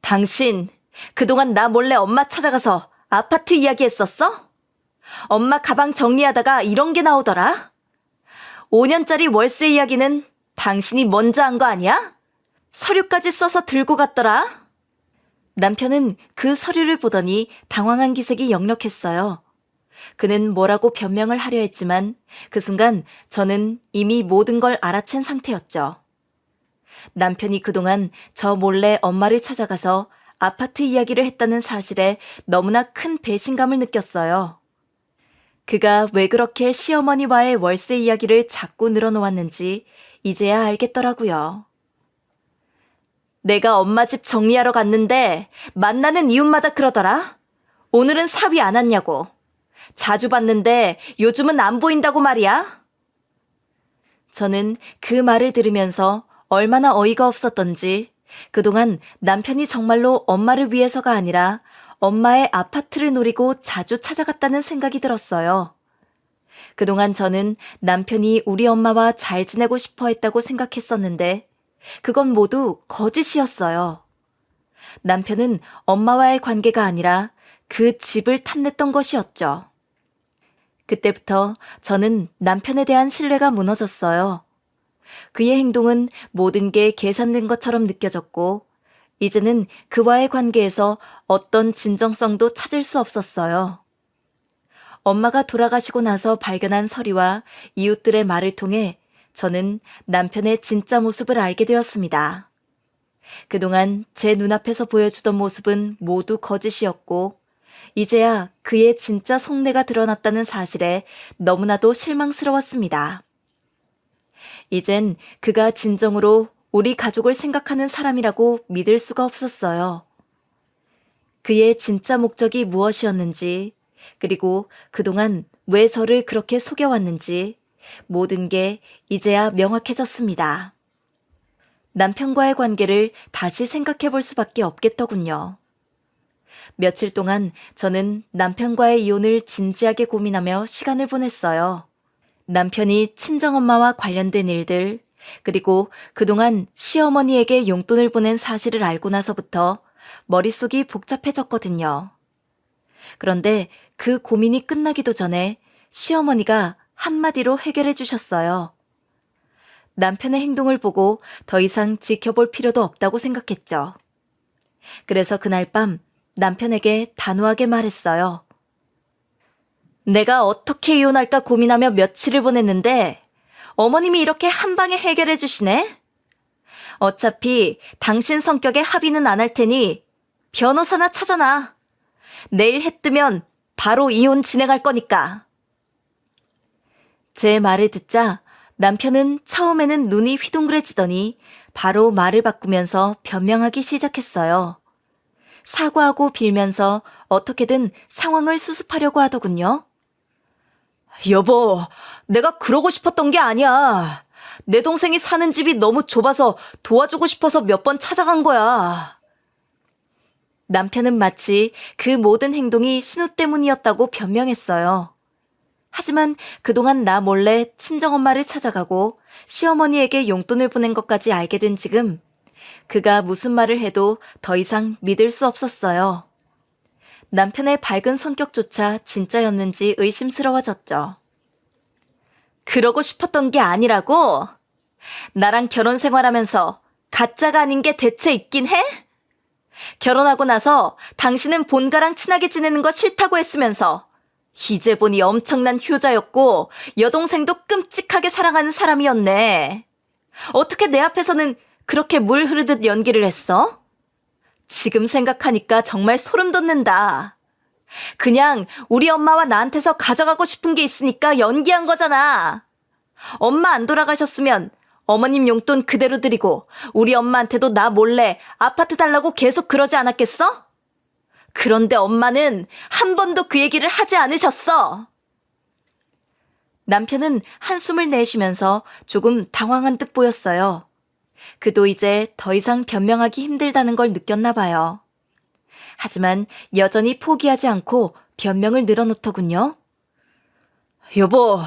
당신, 그동안 나 몰래 엄마 찾아가서 아파트 이야기했었어? 엄마 가방 정리하다가 이런 게 나오더라? 5년짜리 월세 이야기는 당신이 먼저 한 거 아니야? 서류까지 써서 들고 갔더라? 남편은 그 서류를 보더니 당황한 기색이 역력했어요. 그는 뭐라고 변명을 하려 했지만 그 순간 저는 이미 모든 걸 알아챈 상태였죠. 남편이 그동안 저 몰래 엄마를 찾아가서 아파트 이야기를 했다는 사실에 너무나 큰 배신감을 느꼈어요. 그가 왜 그렇게 시어머니와의 월세 이야기를 자꾸 늘어놓았는지 이제야 알겠더라고요. 내가 엄마 집 정리하러 갔는데 만나는 이웃마다 그러더라. 오늘은 사위 안 왔냐고. 자주 봤는데 요즘은 안 보인다고 말이야. 저는 그 말을 들으면서 얼마나 어이가 없었던지 그동안 남편이 정말로 엄마를 위해서가 아니라 엄마의 아파트를 노리고 자주 찾아갔다는 생각이 들었어요. 그동안 저는 남편이 우리 엄마와 잘 지내고 싶어 했다고 생각했었는데 그건 모두 거짓이었어요. 남편은 엄마와의 관계가 아니라 그 집을 탐냈던 것이었죠. 그때부터 저는 남편에 대한 신뢰가 무너졌어요. 그의 행동은 모든 게 계산된 것처럼 느껴졌고 이제는 그와의 관계에서 어떤 진정성도 찾을 수 없었어요. 엄마가 돌아가시고 나서 발견한 서류와 이웃들의 말을 통해 저는 남편의 진짜 모습을 알게 되었습니다. 그동안 제 눈앞에서 보여주던 모습은 모두 거짓이었고 이제야 그의 진짜 속내가 드러났다는 사실에 너무나도 실망스러웠습니다. 이젠 그가 진정으로 우리 가족을 생각하는 사람이라고 믿을 수가 없었어요. 그의 진짜 목적이 무엇이었는지, 그리고 그동안 왜 저를 그렇게 속여왔는지 모든 게 이제야 명확해졌습니다. 남편과의 관계를 다시 생각해 볼 수밖에 없겠더군요. 며칠 동안 저는 남편과의 이혼을 진지하게 고민하며 시간을 보냈어요. 남편이 친정엄마와 관련된 일들, 그리고 그동안 시어머니에게 용돈을 보낸 사실을 알고 나서부터 머릿속이 복잡해졌거든요. 그런데 그 고민이 끝나기도 전에 시어머니가 한마디로 해결해 주셨어요. 남편의 행동을 보고 더 이상 지켜볼 필요도 없다고 생각했죠. 그래서 그날 밤 남편에게 단호하게 말했어요. 내가 어떻게 이혼할까 고민하며 며칠을 보냈는데 어머님이 이렇게 한 방에 해결해 주시네? 어차피 당신 성격에 합의는 안 할 테니 변호사나 찾아놔. 내일 해 뜨면 바로 이혼 진행할 거니까. 제 말을 듣자 남편은 처음에는 눈이 휘둥그레지더니 바로 말을 바꾸면서 변명하기 시작했어요. 사과하고 빌면서 어떻게든 상황을 수습하려고 하더군요. 여보, 내가 그러고 싶었던 게 아니야. 내 동생이 사는 집이 너무 좁아서 도와주고 싶어서 몇 번 찾아간 거야. 남편은 마치 그 모든 행동이 신우 때문이었다고 변명했어요. 하지만 그동안 나 몰래 친정엄마를 찾아가고 시어머니에게 용돈을 보낸 것까지 알게 된 지금 그가 무슨 말을 해도 더 이상 믿을 수 없었어요. 남편의 밝은 성격조차 진짜였는지 의심스러워졌죠. 그러고 싶었던 게 아니라고? 나랑 결혼 생활하면서 가짜가 아닌 게 대체 있긴 해? 결혼하고 나서 당신은 본가랑 친하게 지내는 거 싫다고 했으면서 이제 보니 엄청난 효자였고 여동생도 끔찍하게 사랑하는 사람이었네. 어떻게 내 앞에서는 그렇게 물 흐르듯 연기를 했어? 지금 생각하니까 정말 소름 돋는다. 그냥 우리 엄마와 나한테서 가져가고 싶은 게 있으니까 연기한 거잖아. 엄마 안 돌아가셨으면 어머님 용돈 그대로 드리고 우리 엄마한테도 나 몰래 아파트 달라고 계속 그러지 않았겠어? 그런데 엄마는 한 번도 그 얘기를 하지 않으셨어. 남편은 한숨을 내쉬면서 조금 당황한 듯 보였어요. 그도 이제 더 이상 변명하기 힘들다는 걸 느꼈나 봐요. 하지만 여전히 포기하지 않고 변명을 늘어놓더군요. 여보,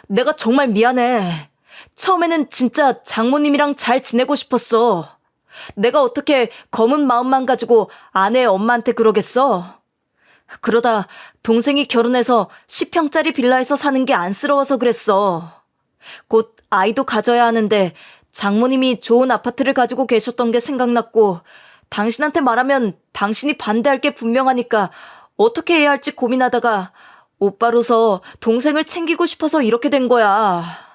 내가 정말 미안해. 처음에는 진짜 장모님이랑 잘 지내고 싶었어. 내가 어떻게 검은 마음만 가지고 아내 엄마한테 그러겠어? 그러다 동생이 결혼해서 10평짜리 빌라에서 사는 게 안쓰러워서 그랬어. 곧 아이도 가져야 하는데 장모님이 좋은 아파트를 가지고 계셨던 게 생각났고 당신한테 말하면 당신이 반대할 게 분명하니까 어떻게 해야 할지 고민하다가 오빠로서 동생을 챙기고 싶어서 이렇게 된 거야.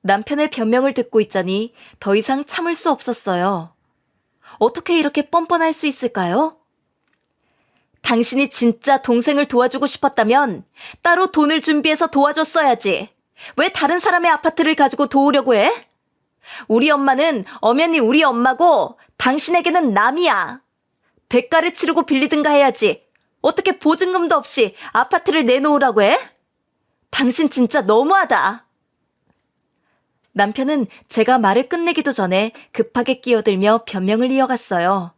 남편의 변명을 듣고 있자니 더 이상 참을 수 없었어요. 어떻게 이렇게 뻔뻔할 수 있을까요? 당신이 진짜 동생을 도와주고 싶었다면 따로 돈을 준비해서 도와줬어야지. 왜 다른 사람의 아파트를 가지고 도우려고 해? 우리 엄마는 엄연히 우리 엄마고 당신에게는 남이야. 대가를 치르고 빌리든가 해야지. 어떻게 보증금도 없이 아파트를 내놓으라고 해? 당신 진짜 너무하다. 남편은 제가 말을 끝내기도 전에 급하게 끼어들며 변명을 이어갔어요.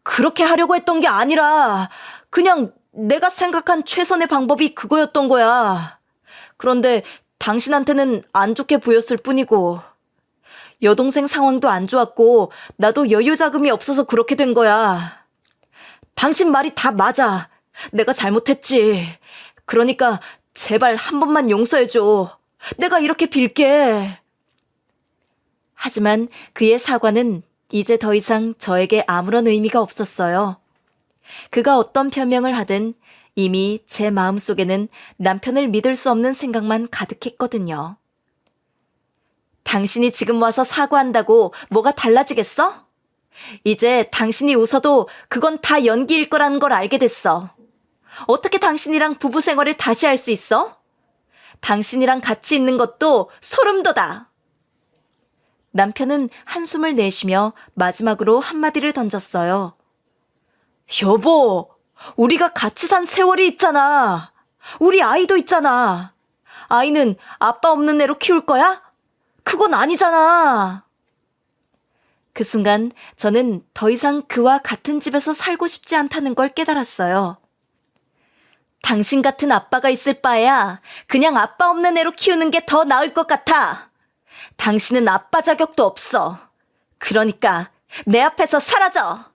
그렇게 하려고 했던 게 아니라 그냥 내가 생각한 최선의 방법이 그거였던 거야. 그런데 당신한테는 안 좋게 보였을 뿐이고 여동생 상황도 안 좋았고 나도 여유 자금이 없어서 그렇게 된 거야. 당신 말이 다 맞아. 내가 잘못했지. 그러니까 제발 한 번만 용서해줘. 내가 이렇게 빌게. 하지만 그의 사과는 이제 더 이상 저에게 아무런 의미가 없었어요. 그가 어떤 변명을 하든 이미 제 마음속에는 남편을 믿을 수 없는 생각만 가득했거든요. 당신이 지금 와서 사과한다고 뭐가 달라지겠어? 이제 당신이 웃어도 그건 다 연기일 거라는 걸 알게 됐어. 어떻게 당신이랑 부부 생활을 다시 할 수 있어? 당신이랑 같이 있는 것도 소름 돋아. 남편은 한숨을 내쉬며 마지막으로 한마디를 던졌어요. 여보, 우리가 같이 산 세월이 있잖아. 우리 아이도 있잖아. 아이는 아빠 없는 애로 키울 거야? 그건 아니잖아. 그 순간 저는 더 이상 그와 같은 집에서 살고 싶지 않다는 걸 깨달았어요. 당신 같은 아빠가 있을 바에야 그냥 아빠 없는 애로 키우는 게 더 나을 것 같아. 당신은 아빠 자격도 없어. 그러니까 내 앞에서 사라져.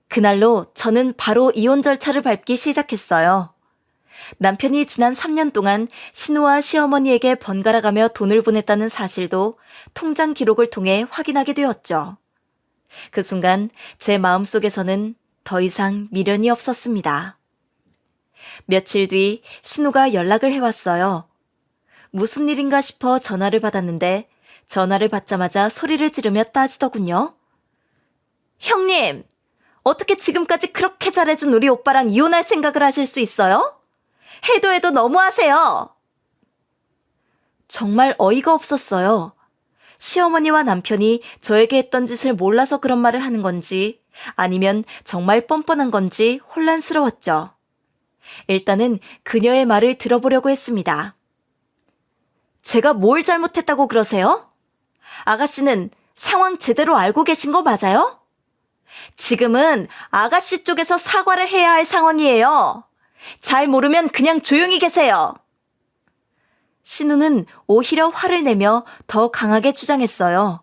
그날로 저는 바로 이혼 절차를 밟기 시작했어요. 남편이 지난 3년 동안 신우와 시어머니에게 번갈아가며 돈을 보냈다는 사실도 통장 기록을 통해 확인하게 되었죠. 그 순간 제 마음속에서는 더 이상 미련이 없었습니다. 며칠 뒤 신우가 연락을 해왔어요. 무슨 일인가 싶어 전화를 받았는데 전화를 받자마자 소리를 지르며 따지더군요. 형님, 어떻게 지금까지 그렇게 잘해준 우리 오빠랑 이혼할 생각을 하실 수 있어요? 해도 해도 너무하세요. 정말 어이가 없었어요. 시어머니와 남편이 저에게 했던 짓을 몰라서 그런 말을 하는 건지 아니면 정말 뻔뻔한 건지 혼란스러웠죠. 일단은 그녀의 말을 들어보려고 했습니다. 제가 뭘 잘못했다고 그러세요? 아가씨는 상황 제대로 알고 계신 거 맞아요? 지금은 아가씨 쪽에서 사과를 해야 할 상황이에요. 잘 모르면 그냥 조용히 계세요. 신우는 오히려 화를 내며 더 강하게 주장했어요.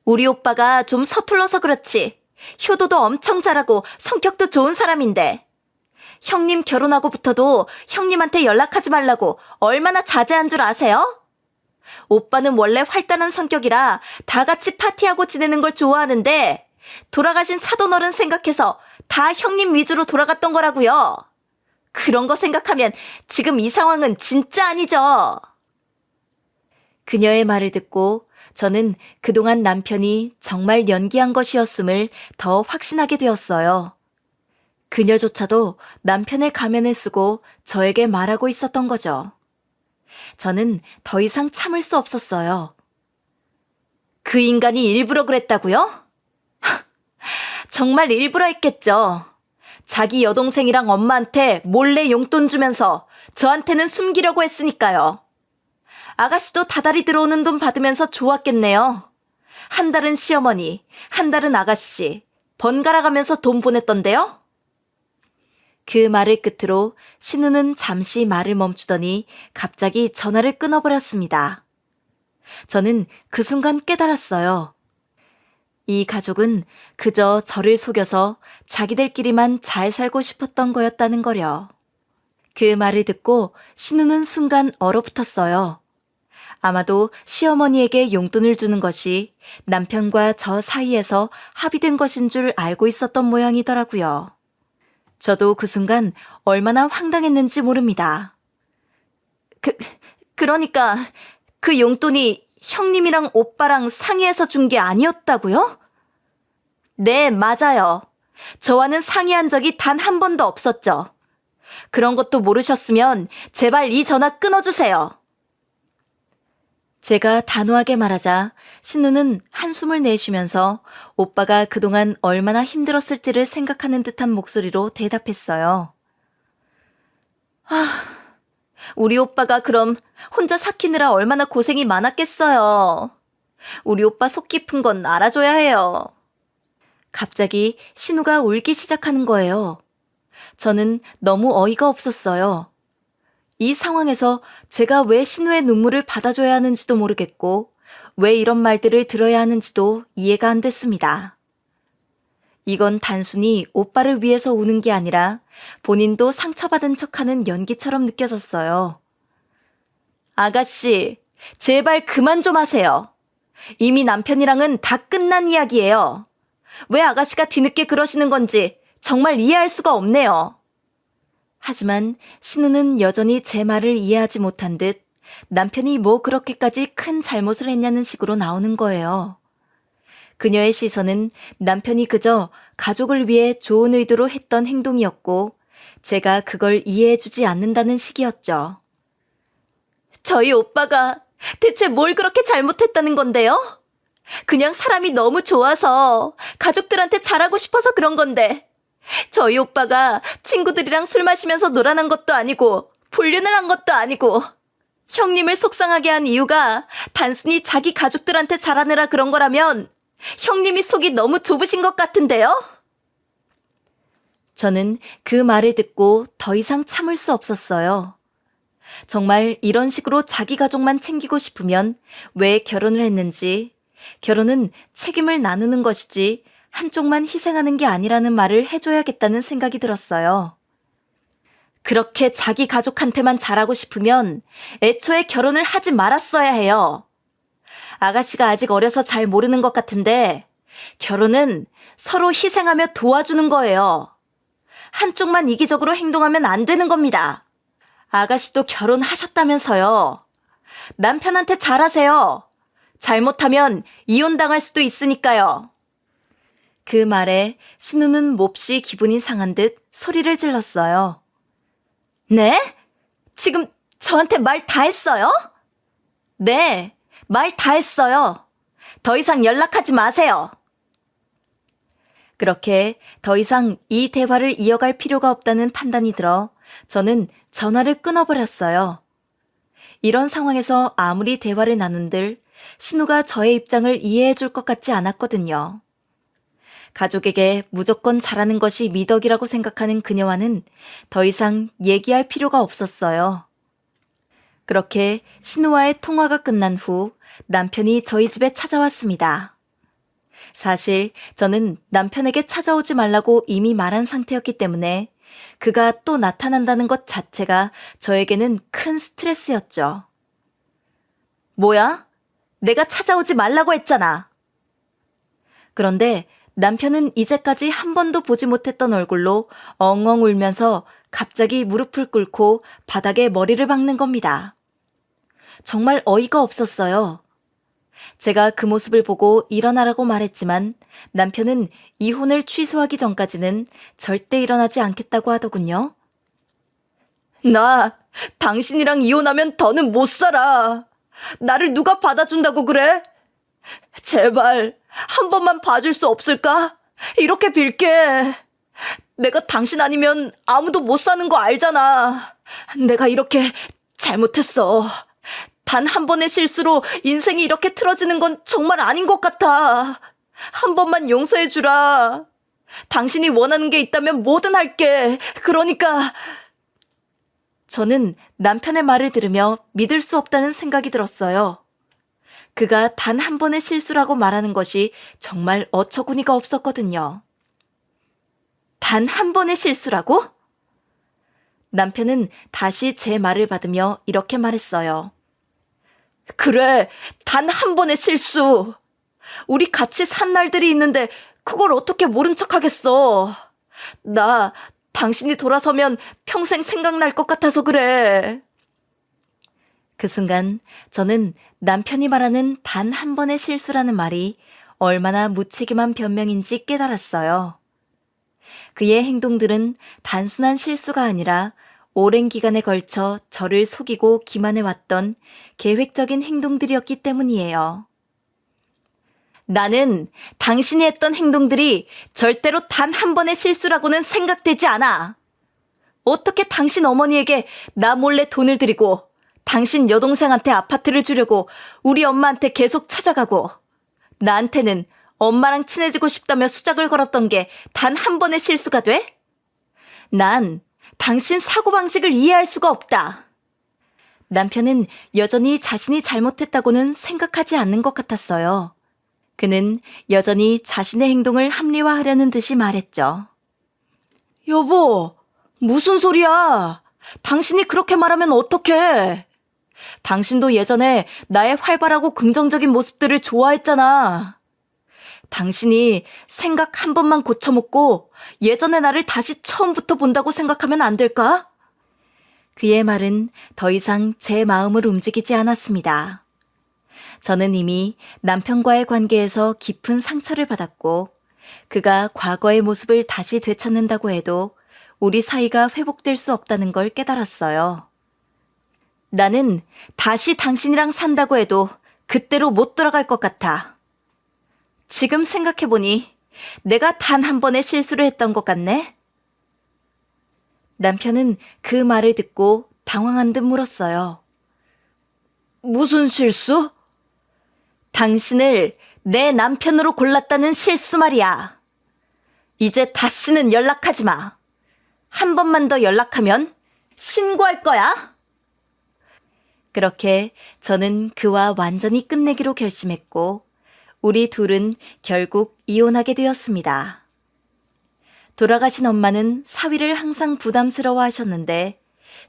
우리 오빠가 좀 서툴러서 그렇지. 효도도 엄청 잘하고 성격도 좋은 사람인데. 형님 결혼하고부터도 형님한테 연락하지 말라고 얼마나 자제한 줄 아세요? 오빠는 원래 활달한 성격이라 다 같이 파티하고 지내는 걸 좋아하는데 돌아가신 사돈어른 생각해서 다 형님 위주로 돌아갔던 거라고요. 그런 거 생각하면 지금 이 상황은 진짜 아니죠. 그녀의 말을 듣고 저는 그동안 남편이 정말 연기한 것이었음을 더 확신하게 되었어요. 그녀조차도 남편의 가면을 쓰고 저에게 말하고 있었던 거죠. 저는 더 이상 참을 수 없었어요. 그 인간이 일부러 그랬다고요? 정말 일부러 했겠죠. 자기 여동생이랑 엄마한테 몰래 용돈 주면서 저한테는 숨기려고 했으니까요. 아가씨도 다달이 들어오는 돈 받으면서 좋았겠네요. 한 달은 시어머니, 한 달은 아가씨, 번갈아 가면서 돈 보냈던데요? 그 말을 끝으로 신우는 잠시 말을 멈추더니 갑자기 전화를 끊어버렸습니다. 저는 그 순간 깨달았어요. 이 가족은 그저 저를 속여서 자기들끼리만 잘 살고 싶었던 거였다는 거려. 그 말을 듣고 신우는 순간 얼어붙었어요. 아마도 시어머니에게 용돈을 주는 것이 남편과 저 사이에서 합의된 것인 줄 알고 있었던 모양이더라고요. 저도 그 순간 얼마나 황당했는지 모릅니다. 그러니까 그 용돈이 형님이랑 오빠랑 상의해서 준 게 아니었다고요? 네, 맞아요. 저와는 상의한 적이 단 한 번도 없었죠. 그런 것도 모르셨으면 제발 이 전화 끊어주세요. 제가 단호하게 말하자 신우는 한숨을 내쉬면서 오빠가 그동안 얼마나 힘들었을지를 생각하는 듯한 목소리로 대답했어요. 우리 오빠가 그럼 혼자 삭히느라 얼마나 고생이 많았겠어요. 우리 오빠 속 깊은 건 알아줘야 해요. 갑자기 신우가 울기 시작하는 거예요. 저는 너무 어이가 없었어요. 이 상황에서 제가 왜 신우의 눈물을 받아줘야 하는지도 모르겠고 왜 이런 말들을 들어야 하는지도 이해가 안 됐습니다. 이건 단순히 오빠를 위해서 우는 게 아니라 본인도 상처받은 척하는 연기처럼 느껴졌어요. 아가씨, 제발 그만 좀 하세요. 이미 남편이랑은 다 끝난 이야기예요. 왜 아가씨가 뒤늦게 그러시는 건지 정말 이해할 수가 없네요. 하지만 신우는 여전히 제 말을 이해하지 못한 듯 남편이 뭐 그렇게까지 큰 잘못을 했냐는 식으로 나오는 거예요. 그녀의 시선은 남편이 그저 가족을 위해 좋은 의도로 했던 행동이었고 제가 그걸 이해해주지 않는다는 식이었죠. 저희 오빠가 대체 뭘 그렇게 잘못했다는 건데요? 그냥 사람이 너무 좋아서 가족들한테 잘하고 싶어서 그런 건데 저희 오빠가 친구들이랑 술 마시면서 놀아난 것도 아니고 불륜을 한 것도 아니고 형님을 속상하게 한 이유가 단순히 자기 가족들한테 잘하느라 그런 거라면 형님이 속이 너무 좁으신 것 같은데요? 저는 그 말을 듣고 더 이상 참을 수 없었어요. 정말 이런 식으로 자기 가족만 챙기고 싶으면 왜 결혼을 했는지, 결혼은 책임을 나누는 것이지 한쪽만 희생하는 게 아니라는 말을 해줘야겠다는 생각이 들었어요. 그렇게 자기 가족한테만 잘하고 싶으면 애초에 결혼을 하지 말았어야 해요. 아가씨가 아직 어려서 잘 모르는 것 같은데 결혼은 서로 희생하며 도와주는 거예요. 한쪽만 이기적으로 행동하면 안 되는 겁니다. 아가씨도 결혼하셨다면서요. 남편한테 잘하세요. 잘못하면 이혼당할 수도 있으니까요. 그 말에 신우는 몹시 기분이 상한 듯 소리를 질렀어요. 네? 지금 저한테 말 다 했어요? 네, 말 다 했어요. 더 이상 연락하지 마세요. 그렇게 더 이상 이 대화를 이어갈 필요가 없다는 판단이 들어 저는 전화를 끊어버렸어요. 이런 상황에서 아무리 대화를 나눈들 신우가 저의 입장을 이해해 줄 것 같지 않았거든요. 가족에게 무조건 잘하는 것이 미덕이라고 생각하는 그녀와는 더 이상 얘기할 필요가 없었어요. 그렇게 신우와의 통화가 끝난 후 남편이 저희 집에 찾아왔습니다. 사실 저는 남편에게 찾아오지 말라고 이미 말한 상태였기 때문에 그가 또 나타난다는 것 자체가 저에게는 큰 스트레스였죠. 뭐야? 내가 찾아오지 말라고 했잖아. 그런데 남편은 이제까지 한 번도 보지 못했던 얼굴로 엉엉 울면서 갑자기 무릎을 꿇고 바닥에 머리를 박는 겁니다. 정말 어이가 없었어요. 제가 그 모습을 보고 일어나라고 말했지만 남편은 이혼을 취소하기 전까지는 절대 일어나지 않겠다고 하더군요. 나 당신이랑 이혼하면 더는 못 살아. 나를 누가 받아준다고 그래? 제발 한 번만 봐줄 수 없을까? 이렇게 빌게. 내가 당신 아니면 아무도 못 사는 거 알잖아. 내가 이렇게 잘못했어. 단 한 번의 실수로 인생이 이렇게 틀어지는 건 정말 아닌 것 같아. 한 번만 용서해 주라. 당신이 원하는 게 있다면 뭐든 할게. 그러니까. 저는 남편의 말을 들으며 믿을 수 없다는 생각이 들었어요. 그가 단 한 번의 실수라고 말하는 것이 정말 어처구니가 없었거든요. 단 한 번의 실수라고? 남편은 다시 제 말을 받으며 이렇게 말했어요. 그래, 단 한 번의 실수. 우리 같이 산 날들이 있는데 그걸 어떻게 모른 척 하겠어. 나 당신이 돌아서면 평생 생각날 것 같아서 그래. 그 순간 저는 남편이 말하는 단 한 번의 실수라는 말이 얼마나 무책임한 변명인지 깨달았어요. 그의 행동들은 단순한 실수가 아니라 오랜 기간에 걸쳐 저를 속이고 기만해왔던 계획적인 행동들이었기 때문이에요. 나는 당신이 했던 행동들이 절대로 단 한 번의 실수라고는 생각되지 않아. 어떻게 당신 어머니에게 나 몰래 돈을 드리고 당신 여동생한테 아파트를 주려고 우리 엄마한테 계속 찾아가고 나한테는 엄마랑 친해지고 싶다며 수작을 걸었던 게 단 한 번의 실수가 돼? 난 당신 사고방식을 이해할 수가 없다. 남편은 여전히 자신이 잘못했다고는 생각하지 않는 것 같았어요. 그는 여전히 자신의 행동을 합리화하려는 듯이 말했죠. 여보, 무슨 소리야? 당신이 그렇게 말하면 어떡해? 당신도 예전에 나의 활발하고 긍정적인 모습들을 좋아했잖아. 당신이 생각 한 번만 고쳐먹고 예전의 나를 다시 처음부터 본다고 생각하면 안 될까? 그의 말은 더 이상 제 마음을 움직이지 않았습니다. 저는 이미 남편과의 관계에서 깊은 상처를 받았고 그가 과거의 모습을 다시 되찾는다고 해도 우리 사이가 회복될 수 없다는 걸 깨달았어요. 나는 다시 당신이랑 산다고 해도 그때로 못 돌아갈 것 같아. 지금 생각해보니 내가 단 한 번의 실수를 했던 것 같네? 남편은 그 말을 듣고 당황한 듯 물었어요. 무슨 실수? 당신을 내 남편으로 골랐다는 실수 말이야. 이제 다시는 연락하지 마. 한 번만 더 연락하면 신고할 거야. 그렇게 저는 그와 완전히 끝내기로 결심했고 우리 둘은 결국 이혼하게 되었습니다. 돌아가신 엄마는 사위를 항상 부담스러워 하셨는데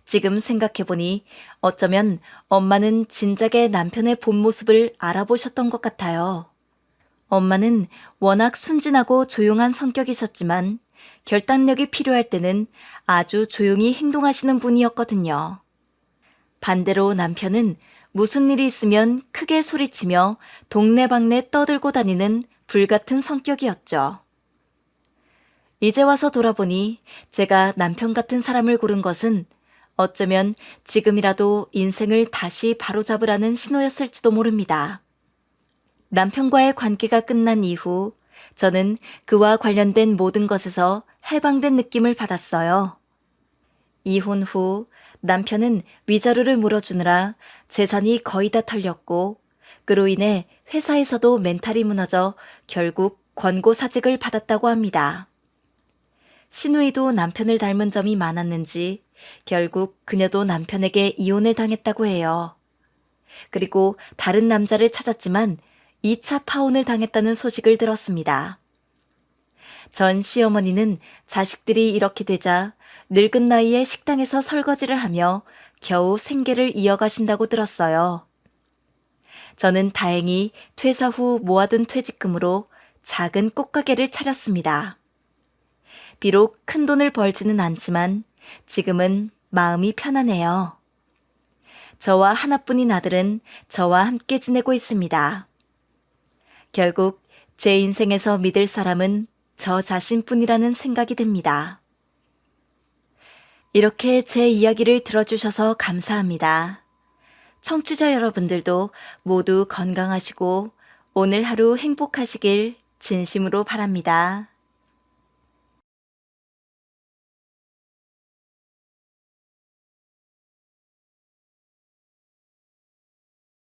지금 생각해보니 어쩌면 엄마는 진작에 남편의 본 모습을 알아보셨던 것 같아요. 엄마는 워낙 순진하고 조용한 성격이셨지만 결단력이 필요할 때는 아주 조용히 행동하시는 분이었거든요. 반대로 남편은 무슨 일이 있으면 크게 소리치며 동네방네 떠들고 다니는 불같은 성격이었죠. 이제 와서 돌아보니 제가 남편 같은 사람을 고른 것은 어쩌면 지금이라도 인생을 다시 바로잡으라는 신호였을지도 모릅니다. 남편과의 관계가 끝난 이후 저는 그와 관련된 모든 것에서 해방된 느낌을 받았어요. 이혼 후 남편은 위자료를 물어주느라 재산이 거의 다 털렸고 그로 인해 회사에서도 멘탈이 무너져 결국 권고사직을 받았다고 합니다. 신우이도 남편을 닮은 점이 많았는지 결국 그녀도 남편에게 이혼을 당했다고 해요. 그리고 다른 남자를 찾았지만 2차 파혼을 당했다는 소식을 들었습니다. 전 시어머니는 자식들이 이렇게 되자 늙은 나이에 식당에서 설거지를 하며 겨우 생계를 이어가신다고 들었어요. 저는 다행히 퇴사 후 모아둔 퇴직금으로 작은 꽃가게를 차렸습니다. 비록 큰 돈을 벌지는 않지만 지금은 마음이 편하네요. 저와 하나뿐인 아들은 저와 함께 지내고 있습니다. 결국 제 인생에서 믿을 사람은 저 자신뿐이라는 생각이 듭니다. 이렇게 제 이야기를 들어주셔서 감사합니다. 청취자 여러분들도 모두 건강하시고 오늘 하루 행복하시길 진심으로 바랍니다.